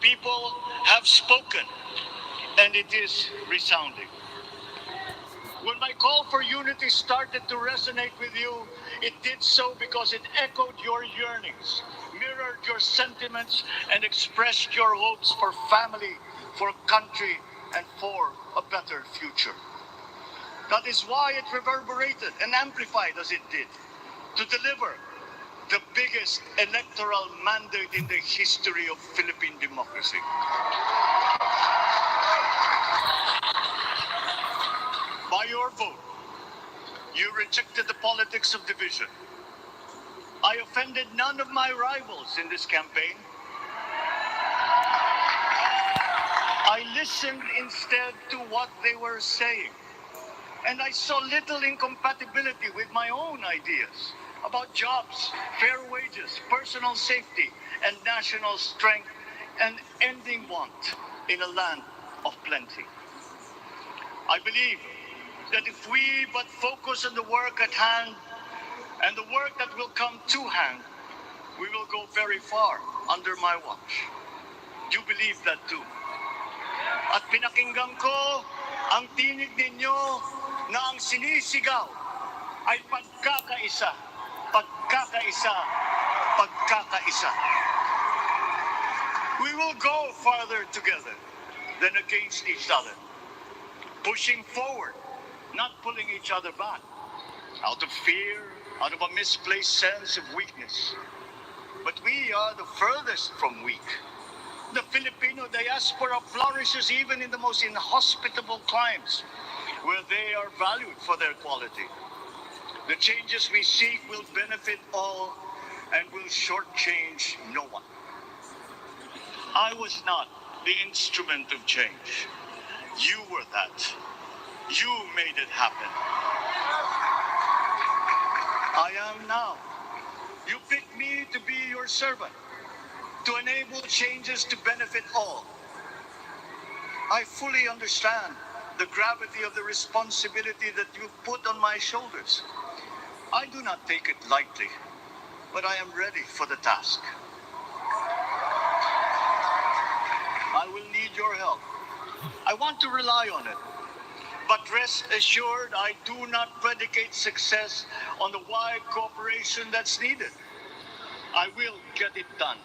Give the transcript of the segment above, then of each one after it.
people have spoken, and it is resounding. When my call for unity started to resonate with you, it did so because it echoed your yearnings, mirrored your sentiments, and expressed your hopes for family, for country, and for a better future. That is why it reverberated and amplified as it did to deliver the biggest electoral mandate in the history of Philippine democracy. By your vote, you rejected the politics of division. I offended none of my rivals in this campaign. I listened instead to what they were saying. And I saw little incompatibility with my own ideas about jobs, fair wages, personal safety, and national strength, and ending want in a land of plenty. I believe that if we but focus on the work at hand and the work that will come to hand, we will go very far under my watch. You believe that too. At pinakinggan ko ang tinig ninyo na ang sinisigaw ay pagkakaisa, pagkakaisa, pagkakaisa. We will go farther together than against each other, pushing forward, not pulling each other back, out of fear, out of a misplaced sense of weakness. But we are the furthest from weak. The Filipino diaspora flourishes even in the most inhospitable climes, where they are valued for their quality. The changes we seek will benefit all and will shortchange no one. I was not the instrument of change. You were that. You made it happen. I am now. You picked me to be your servant, to enable changes to benefit all. I fully understand the gravity of the responsibility that you put on my shoulders. I do not take it lightly, but I am ready for the task. I will need your help. I want to rely on it. But rest assured, I do not predicate success on the wide cooperation that's needed. I will get it done.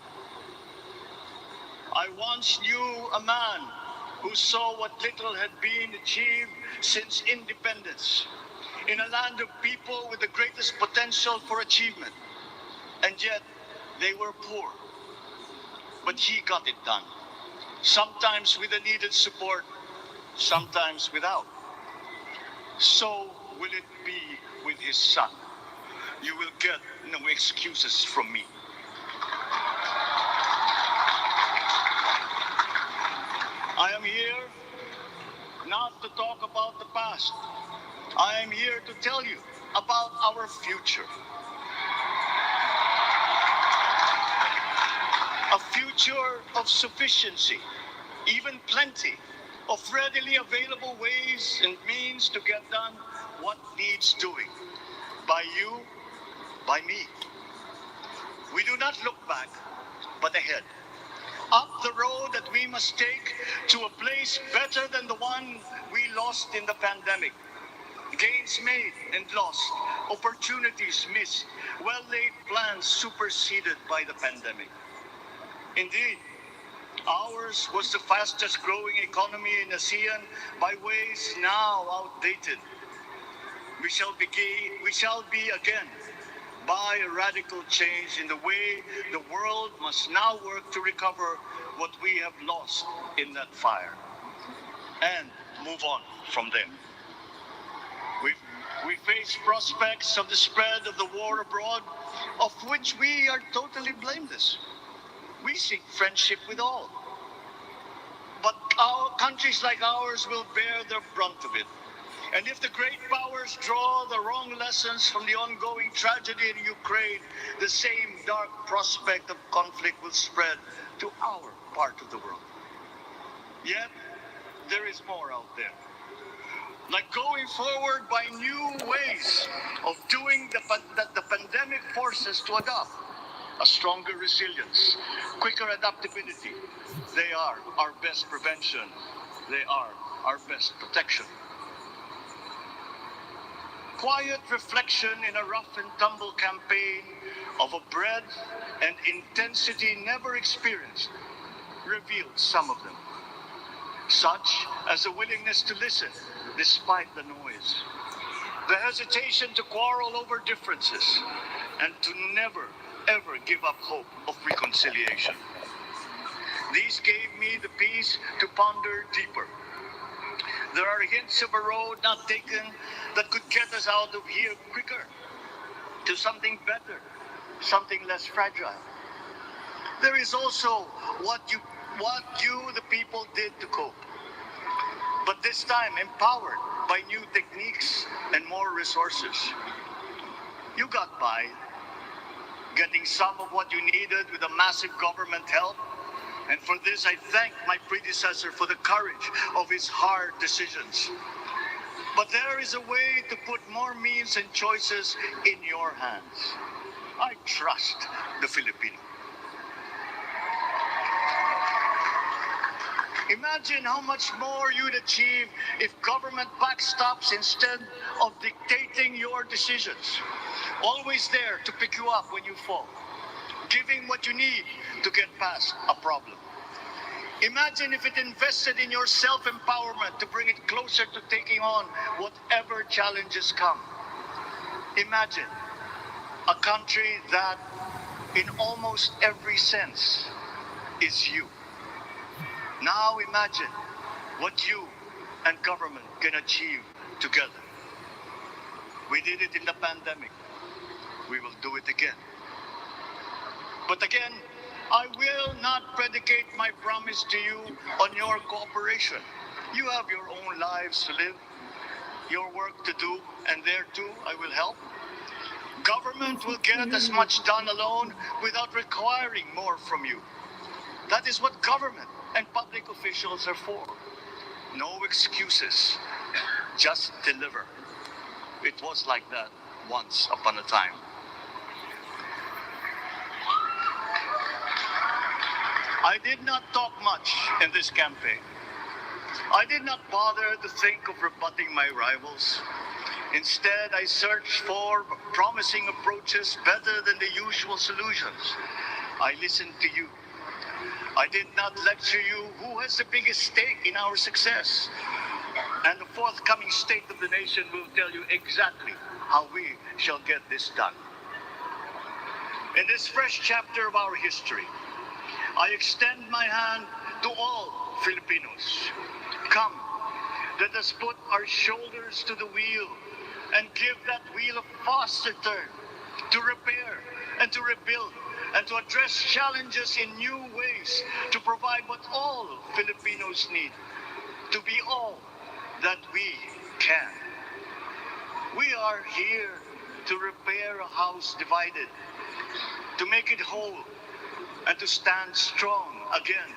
I once knew a man who saw what little had been achieved since independence in a land of people with the greatest potential for achievement. And yet, they were poor. But he got it done. Sometimes with the needed support, sometimes without. So will it be with his son. You will get no excuses from me. I am here not to talk about the past. I am here to tell you about our future. A future of sufficiency, even plenty, of readily available ways and means to get done what needs doing. By you, by me. We do not look back, but ahead. Up the road that we must take to a place better than the one we lost in the pandemic. Gains made and lost, opportunities missed, well-laid plans superseded by the pandemic. Indeed, ours was the fastest growing economy in ASEAN by ways now outdated. We shall be again by a radical change in the way the world must now work to recover what we have lost in that fire and move on from there. We face prospects of the spread of the war abroad, of which we are totally blameless. We seek friendship with all. But our countries like ours will bear the brunt of it. And if the great powers draw the wrong lessons from the ongoing tragedy in Ukraine, the same dark prospect of conflict will spread to our part of the world. Yet, there is more out there. Like going forward by new ways of doing that the pandemic forces to adopt. a stronger resilience, quicker adaptability. They are our best prevention. They are our best protection. Quiet reflection in a rough and tumble campaign of a breadth and intensity never experienced revealed some of them, such as a willingness to listen despite the noise, the hesitation to quarrel over differences, and to never, ever give up hope of reconciliation. These gave me the peace to ponder deeper. There are hints of a road not taken that could get us out of here quicker to something better, something less fragile. There is also what you, the people, did to cope. But this time empowered by new techniques and more resources. You got by, getting some of what you needed with a massive government help. And for this, I thank my predecessor for the courage of his hard decisions. But there is a way to put more means and choices in your hands. I trust the Filipino. Imagine how much more you'd achieve if government backstops instead of dictating your decisions. Always there to pick you up when you fall, giving what you need to get past a problem. Imagine if it invested in your self-empowerment to bring it closer to taking on whatever challenges come. Imagine a country that, in almost every sense, is you. Now imagine what you and government can achieve together. We did it in the pandemic. We will do it again. But again, I will not predicate my promise to you on your cooperation. You have your own lives to live, your work to do, and there too I will help. Government will get as much done alone without requiring more from you. That is what government and public officials are for. No excuses, just deliver. It was like that once upon a time. I did not talk much in this campaign. I did not bother to think of rebutting my rivals. Instead, I searched for promising approaches better than the usual solutions. I listened to you. I did not lecture you who has the biggest stake in our success. And the forthcoming State of the Nation will tell you exactly how we shall get this done. In this fresh chapter of our history, I extend my hand to all Filipinos. Come, let us put our shoulders to the wheel and give that wheel a faster turn to repair and to rebuild and to address challenges in new ways, to provide what all Filipinos need, to be all that we can. We are here to repair a house divided, to make it whole, and to stand strong again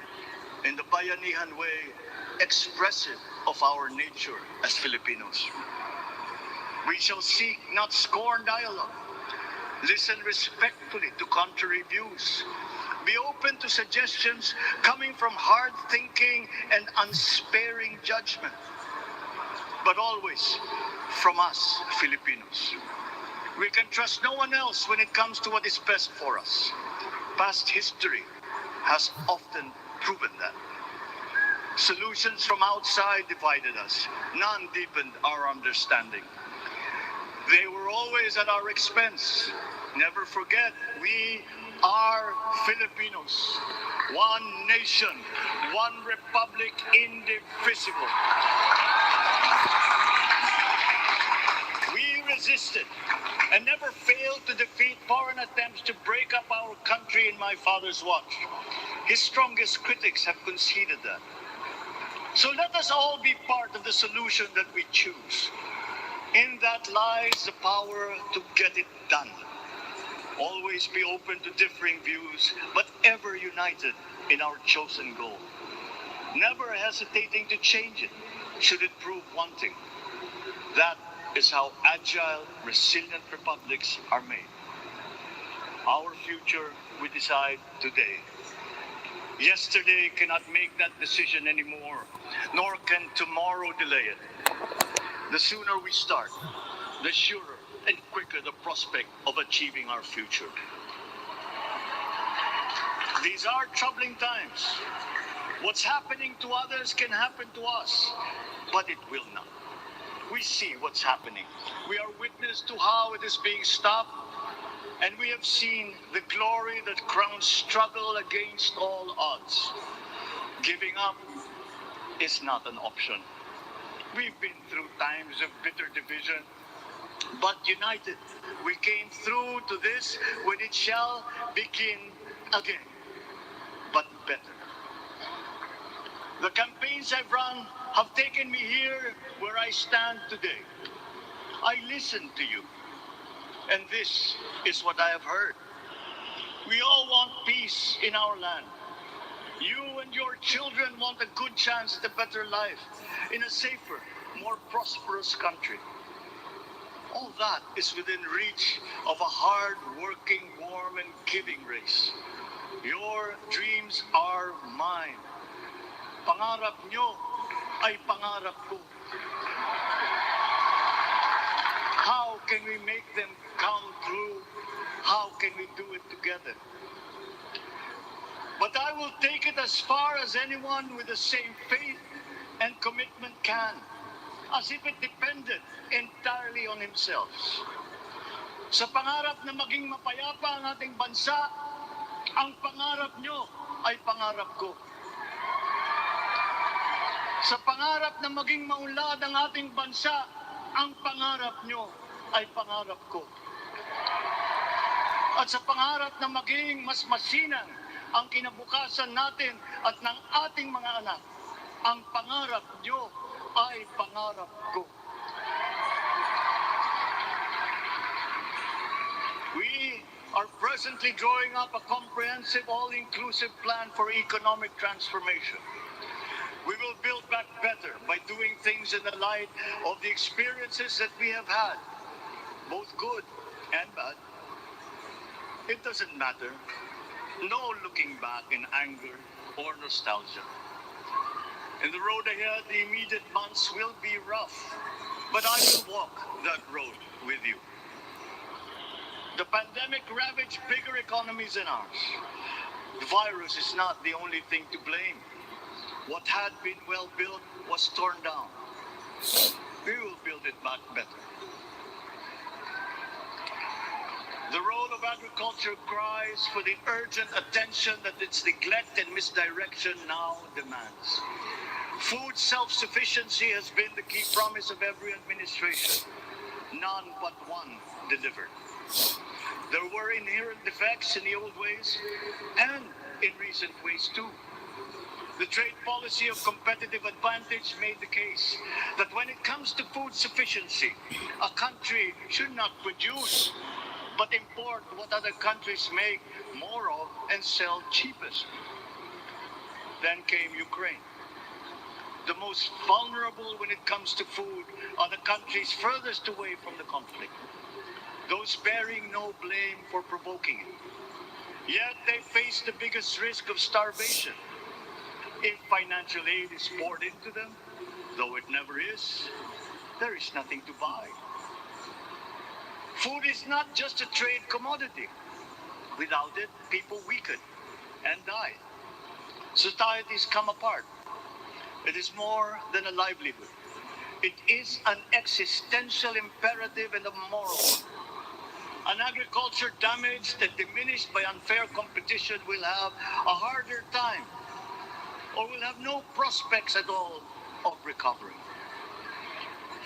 in the Bayanihan way, expressive of our nature as Filipinos. We shall seek, not scorn, dialogue. Listen respectfully to contrary views. Be open to suggestions coming from hard thinking and unsparing judgment. But always from us, Filipinos. We can trust no one else when it comes to what is best for us. Past history has often proven that. Solutions from outside divided us. None deepened our understanding. They were always at our expense. Never forget, we are Filipinos. One nation, one republic, indivisible. We resisted and never failed to defeat foreign attempts to break up our country in my father's watch. His strongest critics have conceded that. So let us all be part of the solution that we choose. In that lies the power to get it done. Always be open to differing views, but ever united in our chosen goal. Never hesitating to change it, should it prove wanting. That is how agile, resilient republics are made. Our future we decide today. Yesterday cannot make that decision anymore, nor can tomorrow delay it. The sooner we start, the surer and quicker the prospect of achieving our future. These are troubling times. What's happening to others can happen to us, but it will not. We see what's happening. We are witness to how it is being stopped, and we have seen the glory that crowns struggle against all odds. Giving up is not an option. We've been through times of bitter division, but united, we came through to this when it shall begin again, but better. The campaigns I've run have taken me here where I stand today. I listened to you, and this is what I have heard. We all want peace in our land. You and your children want a good chance at a better life in a safer, more prosperous country. All that is within reach of a hard-working, warm, and giving race. Your dreams are mine. Pangarap nyo ay pangarap ko. How can we make them come true? How can we do it together? But I will take it as far as anyone with the same faith and commitment can, as if it depended entirely on himself. Sa pangarap na maging mapayapa ang ating bansa, ang pangarap nyo ay pangarap ko. Sa pangarap na maging maunlad ang ating bansa, ang pangarap nyo ay pangarap ko. At sa pangarap na maging mas masinang ang kinabukasan natin at ng ating mga anak, ang pangarap nyo ay pangarap ko. We are presently drawing up a comprehensive, all-inclusive plan for economic transformation. We will build back better by doing things in the light of the experiences that we have had, both good and bad. It doesn't matter. No looking back in anger or nostalgia. In the road ahead, the immediate months will be rough, but I will walk that road with you. The pandemic ravaged bigger economies than ours. The virus is not the only thing to blame. What had been well built was torn down. We will build it back better. The role of agriculture cries for the urgent attention that its neglect and misdirection now demands. Food self-sufficiency has been the key promise of every administration. None but one delivered. There were inherent defects in the old ways and in recent ways too. The trade policy of competitive advantage made the case that when it comes to food sufficiency, a country should not produce but import what other countries make more of and sell cheapest. Then came Ukraine. The most vulnerable when it comes to food are the countries furthest away from the conflict, those bearing no blame for provoking it. Yet they face the biggest risk of starvation. If financial aid is poured into them, though it never is, there is nothing to buy. Food is not just a trade commodity. Without it, people weaken and die. Societies come apart. It is more than a livelihood. It is an existential imperative and a moral one. An agriculture damaged and diminished by unfair competition will have a harder time or will have no prospects at all of recovery.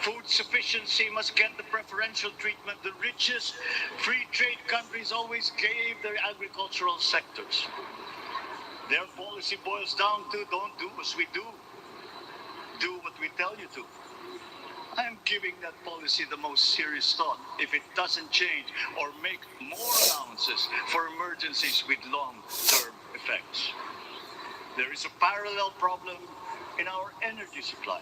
Food sufficiency must get the preferential treatment the richest free trade countries always gave their agricultural sectors. Their policy boils down to don't do as we do. Do what we tell you to. I am giving that policy the most serious thought if it doesn't change or make more allowances for emergencies with long-term effects. There is a parallel problem in our energy supply.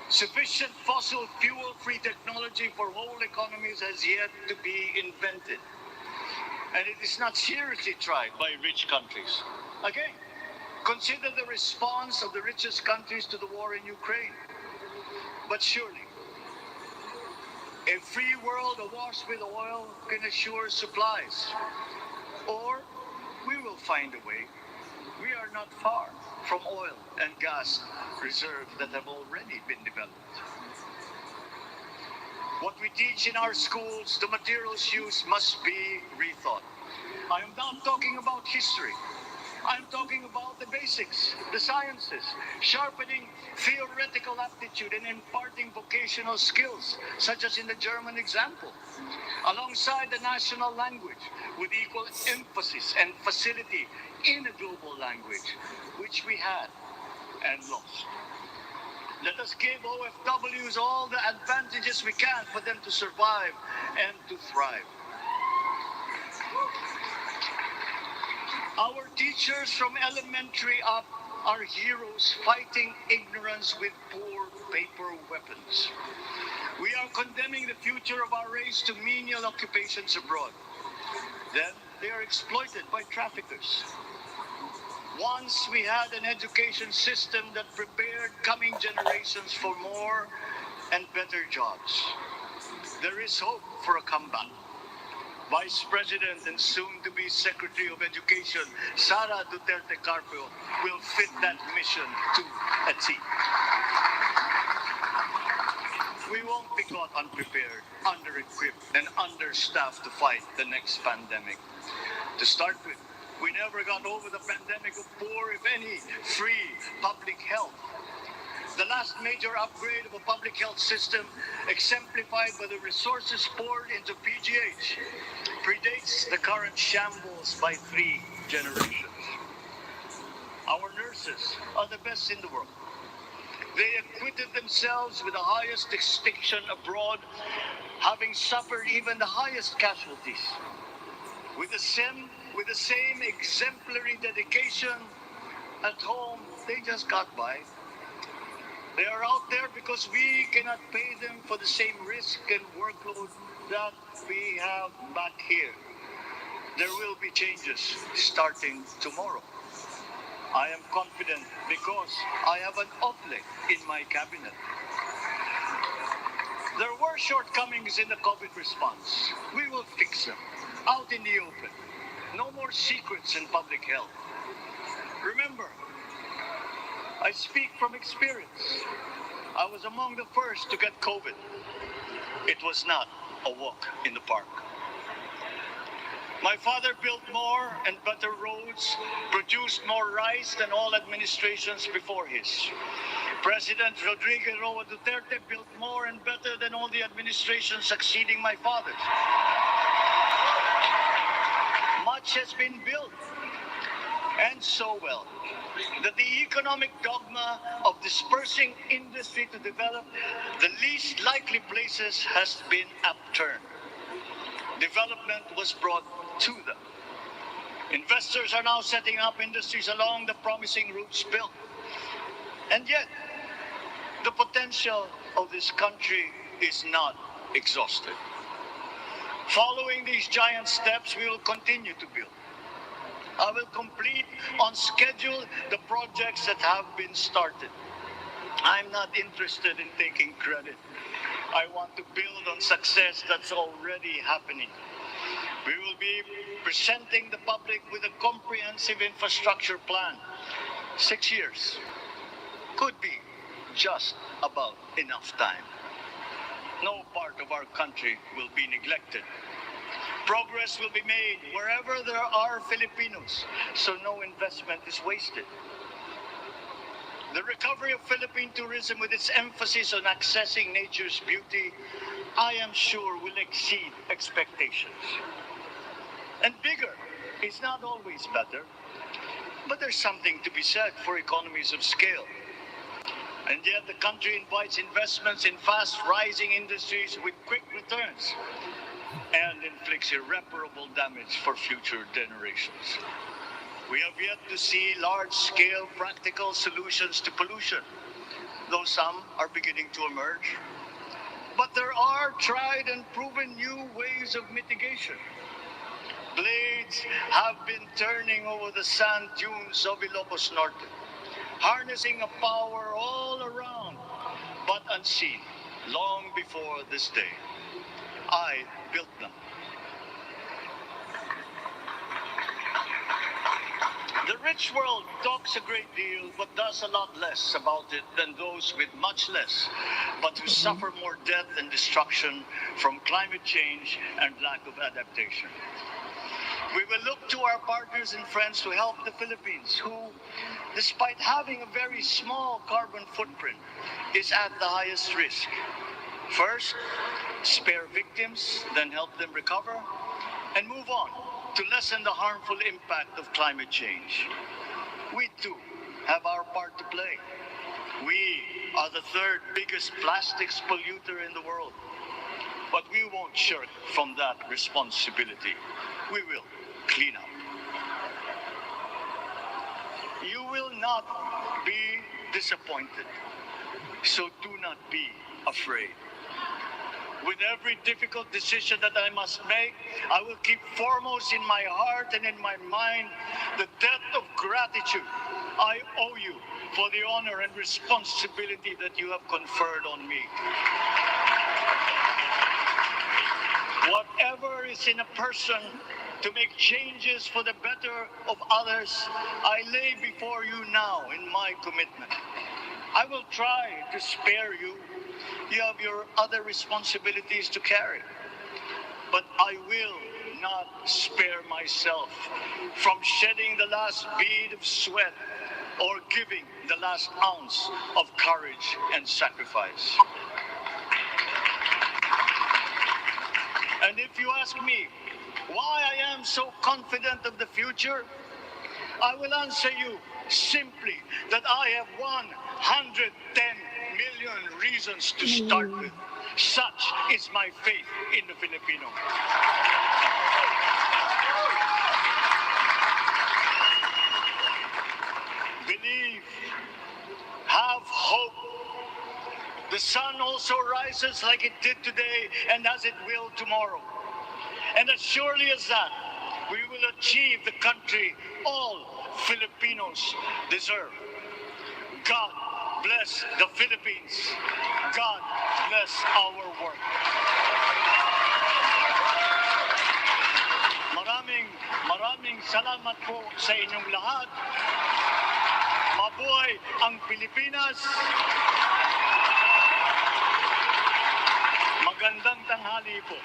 Sufficient fossil fuel-free technology for whole economies has yet to be invented. and it is not seriously tried by rich countries. Again, consider the response of the richest countries to the war in Ukraine. But surely, a free world awash with oil can assure supplies, or we will find a way. We are not far from oil and gas reserves that have already been developed. What we teach in our schools, the materials used must be rethought. I am not talking about history. I'm talking about the basics, the sciences, sharpening theoretical aptitude and imparting vocational skills, such as in the German example, alongside the national language, with equal emphasis and facility in a global language, which we had and lost. Let us give OFWs all the advantages we can for them to survive and to thrive. Our teachers from elementary up are heroes fighting ignorance with poor paper weapons. We are condemning the future of our race to menial occupations abroad. Then they are exploited by traffickers. Once we had an education system that prepared coming generations for more and better jobs. There is hope for a comeback. Vice President and soon-to-be Secretary of Education, Sara Duterte Carpio, will fit that mission to a T. We won't be caught unprepared, under-equipped, and understaffed to fight the next pandemic. To start with, we never got over the pandemic of poor, if any, free public health. The last major upgrade of a public health system, exemplified by the resources poured into PGH, predates the current shambles by 3 generations. Our nurses are the best in the world. They acquitted themselves with the highest distinction abroad, having suffered even the highest casualties. With the same exemplary dedication at home, they just got by. They are out there because we cannot pay them for the same risk and workload that we have back here. There will be changes starting tomorrow. I am confident because I have an oblate in my cabinet. There were shortcomings in the COVID response. We will fix them out in the open. No more secrets in public health. Remember, I speak from experience. I was among the first to get COVID. It was not a walk in the park. My father built more and better roads, produced more rice than all administrations before his. President Rodrigo Roa Duterte built more and better than all the administrations succeeding my father's. Much has been built, and so well, that the economic dogma of dispersing industry to develop the least likely places has been upturned. Development was brought to them. Investors are now setting up industries along the promising routes built. And yet, the potential of this country is not exhausted. Following these giant steps, we will continue to build. I will complete on schedule the projects that have been started. I'm not interested in taking credit. I want to build on success that's already happening. We will be presenting the public with a comprehensive infrastructure plan. 6 years could be just about enough time. No part of our country will be neglected. Progress will be made wherever there are Filipinos, so no investment is wasted. The recovery of Philippine tourism, with its emphasis on accessing nature's beauty, I am sure will exceed expectations. And bigger is not always better, but there's something to be said for economies of scale. And yet the country invites investments in fast-rising industries with quick returns and inflicts irreparable damage for future generations. We have yet to see large-scale practical solutions to pollution, though some are beginning to emerge. But there are tried and proven new ways of mitigation. blades have been turning over the sand dunes of Ilocos Norte, harnessing a power all around, but unseen, long before this day. I built them. The rich world talks a great deal, but does a lot less about it than those with much less, but who suffer more death and destruction from climate change and lack of adaptation. We will look to our partners and friends to help the Philippines, who, despite having a very small carbon footprint, is at the highest risk. First, spare victims, then help them recover, and move on to lessen the harmful impact of climate change. We too have our part to play. We are the third biggest plastics polluter in the world, but we won't shirk from that responsibility. We will clean up. You will not be disappointed, so do not be afraid. With every difficult decision that I must make, I will keep foremost in my heart and in my mind the debt of gratitude I owe you for the honor and responsibility that you have conferred on me. Whatever is in a person to make changes for the better of others, I lay before you now in my commitment. I will try to spare you. You have your other responsibilities to carry. But I will not spare myself from shedding the last bead of sweat or giving the last ounce of courage and sacrifice. And if you ask me why I am so confident of the future, I will answer you simply that I have 110 million reasons to start with. Such is my faith in the Filipino. Believe, have hope. The sun also rises like it did today and as it will tomorrow. And as surely as that, we will achieve the country all Filipinos deserve. God bless the Philippines. God bless our work. Maraming salamat po sa inyong lahat. Mabuhay ang Pilipinas. Magandang tanghali po.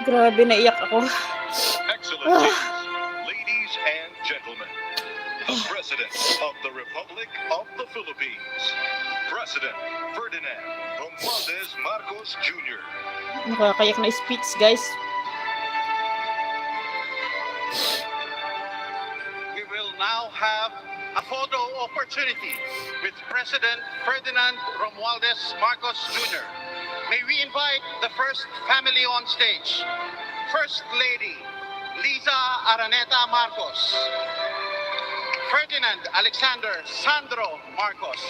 Grabe, naiyak ako. Excellencies, ladies and gentlemen, the President of the Republic of the Philippines, President Ferdinand Romualdez Marcos Jr. Nakakayak na speech, guys. We will now have a photo opportunity with President Ferdinand Romualdez Marcos Jr. May we invite the first family on stage. First Lady Liza Araneta Marcos, Ferdinand Alexander Sandro Marcos,